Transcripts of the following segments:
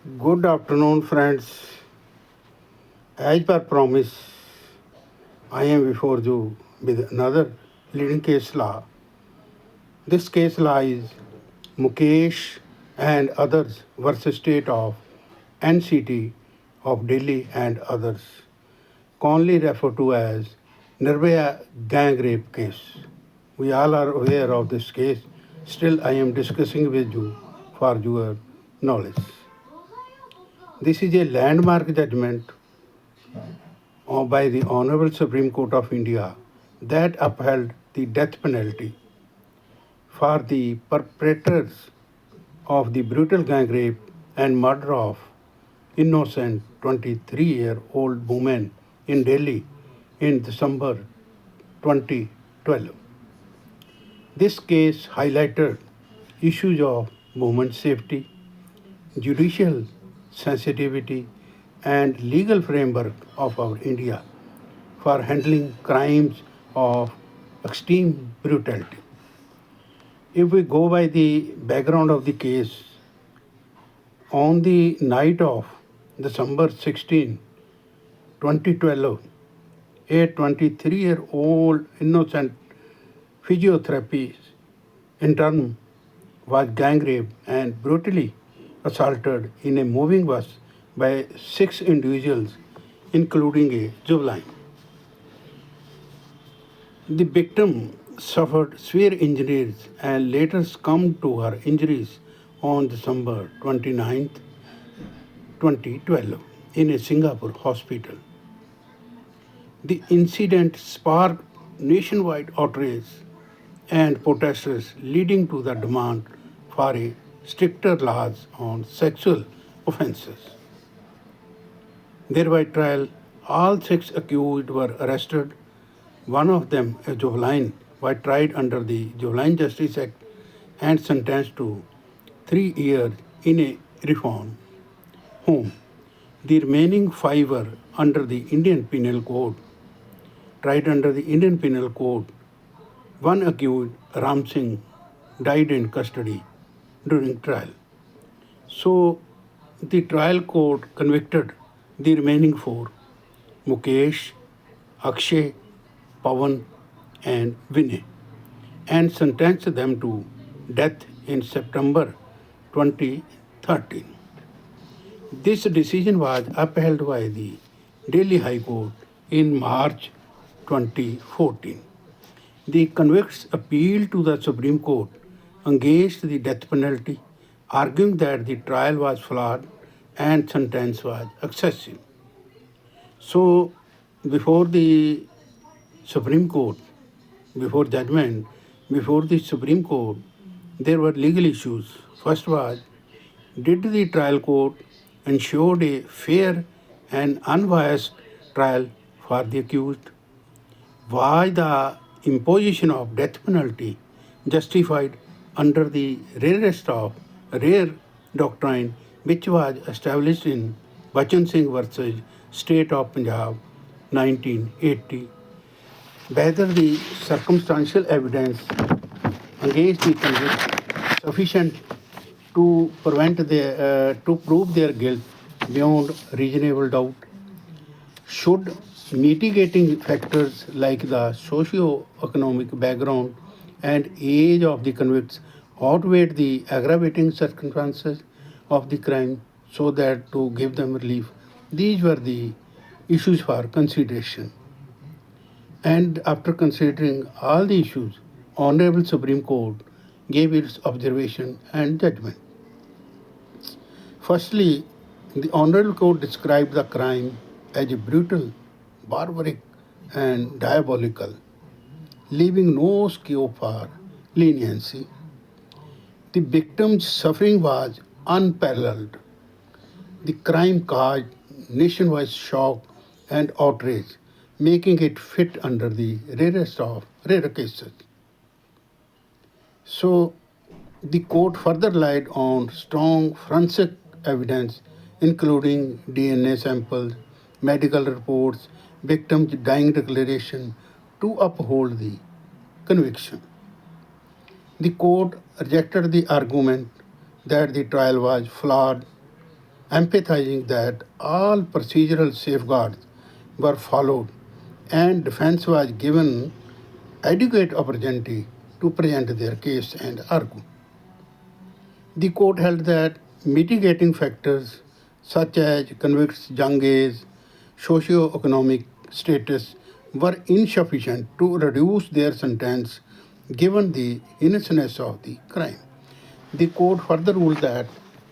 Good afternoon, friends. As per promise, I am before you with another leading case law. This case law is Mukesh and others versus State of NCT of Delhi and others, commonly referred to as Nirbhaya gang rape case. We all are aware of this case. Still, I am discussing with you for your knowledge. This is a landmark judgment by the Honorable Supreme Court of India that upheld the death penalty for the perpetrators of the brutal gang rape and murder of innocent 23-year-old woman in Delhi in December 2012. This case highlighted issues of women's safety, judicial sensitivity, and legal framework of our India for handling crimes of extreme brutality. If we go by the background of the case, on the night of December 16, 2012, a 23-year-old innocent physiotherapy intern was gang raped and brutally assaulted in a moving bus by six individuals, including a juvenile. The victim suffered severe injuries and later succumbed to her injuries on December 29, 2012, in a Singapore hospital. The incident sparked nationwide outrage and protests, leading to the demand for a stricter laws on sexual offences. Thereby trial, all six accused were arrested. One of them, a juvenile, was tried under the Juvenile Justice Act and sentenced to 3 years in a reform home. The remaining five were under the Indian Penal Code, tried under the Indian Penal Code. One accused, Ram Singh, died in custody during trial. So the trial court convicted the remaining four, Mukesh, Akshay, Pawan, and Vinay, and sentenced them to death in September 2013. This decision was upheld by the Delhi High Court in March 2014. The convicts appealed to the Supreme Court against the death penalty, arguing that the trial was flawed and sentence was excessive. So, before the Supreme Court, before judgment, before the Supreme Court, there were legal issues. First was, did the trial court ensure a fair and unbiased trial for the accused? Was the imposition of death penalty justified under the rarest of rare doctrine which was established in Bachan Singh versus State of Punjab 1980? Whether the circumstantial evidence against the convict sufficient to to prove their guilt beyond reasonable doubt? Should mitigating factors like the socio-economic background and age of the convicts outweigh the aggravating circumstances of the crime so that to give them relief? These were the issues for consideration. And after considering all the issues, Honorable Supreme Court gave its observation and judgment. Firstly, the Honorable Court described the crime as brutal, barbaric, and diabolical, leaving no scope for leniency. The victim's suffering was unparalleled. The crime caused nationwide shock and outrage, making it fit under the rarest of rare cases. So, the court further relied on strong forensic evidence, including DNA samples, medical reports, victims' dying declaration, to uphold the conviction. The court rejected the argument that the trial was flawed emphasizing that all procedural safeguards were followed and defense was given adequate opportunity to present their case and argue. The court held that mitigating factors such as convicts' young age, socio-economic status were insufficient to reduce their sentence given the innocence of the crime. The court further ruled that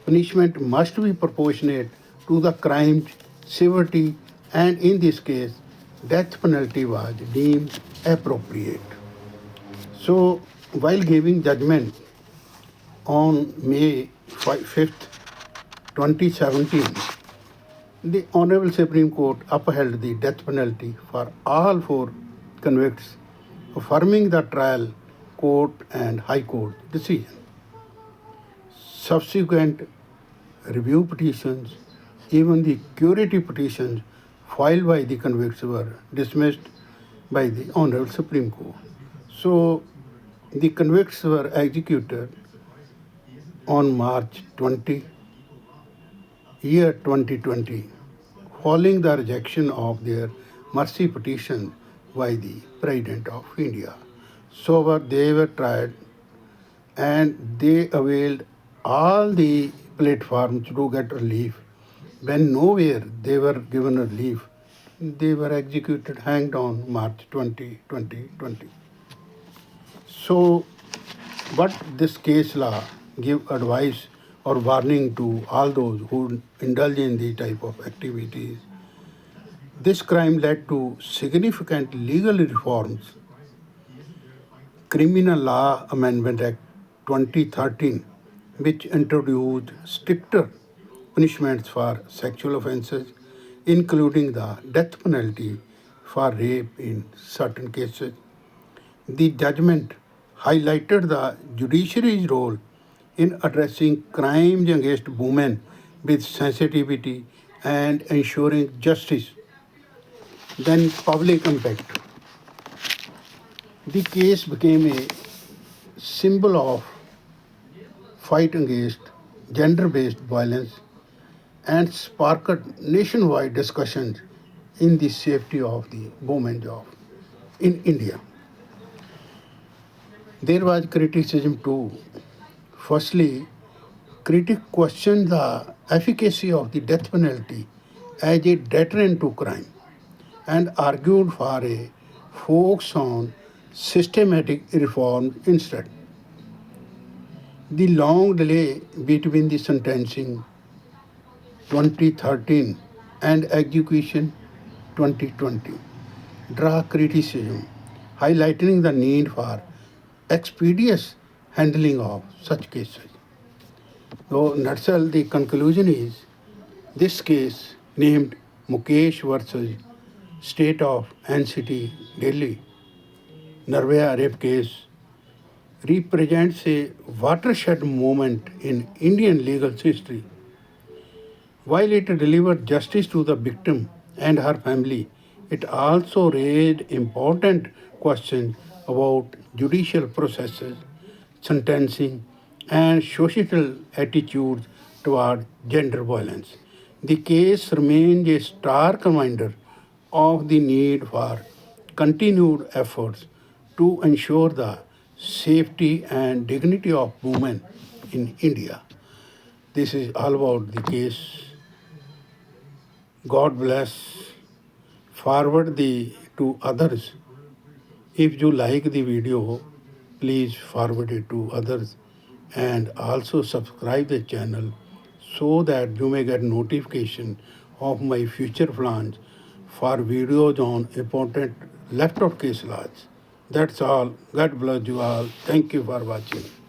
punishment must be proportionate to the crime's severity, and in this case, death penalty was deemed appropriate. So, while giving judgment on May 5th, 2017, the Honorable Supreme Court upheld the death penalty for all four convicts, affirming the trial court and High Court decision. Subsequent review petitions, even the curative petitions filed by the convicts were dismissed by the Honorable Supreme Court. So the convicts were executed on March 20, year 2020, following the rejection of their mercy petition by the President of India. So they were tried and they availed all the platforms to get relief. When nowhere they were given relief, they were executed, hanged on March 20, 2020. So, what this case law give advice or warning to all those who indulge in these type of activities? This crime led to significant legal reforms. Criminal Law Amendment Act 2013, which introduced stricter punishments for sexual offences, including the death penalty for rape in certain cases. The judgment highlighted the judiciary's role in addressing crimes against women with sensitivity and ensuring justice. Then public impact. The case became a symbol of fight against gender-based violence and sparked nationwide discussions in the safety of the women's job in India. There was criticism too. Firstly, critics questioned the efficacy of the death penalty as a deterrent to crime and argued for a focus on systematic reform instead. The long delay between the sentencing 2013 and execution 2020 draw criticism, highlighting the need for expeditious handling of such cases. So, in nutshell, the conclusion is this case, named Mukesh versus State of NCT, Delhi, Nirbhaya rape case, represents a watershed moment in Indian legal history. While it delivered justice to the victim and her family, it also raised important questions about judicial processes, sentencing, and societal attitudes toward gender violence. The case remains a stark reminder of the need for continued efforts to ensure the safety and dignity of women in India. This is all about the case. God bless. Forward the to others. If you like the video, please forward it to others and also subscribe the channel so that you may get notification of my future plans for videos on important left out case laws. That's all. God bless you all. Thank you for watching.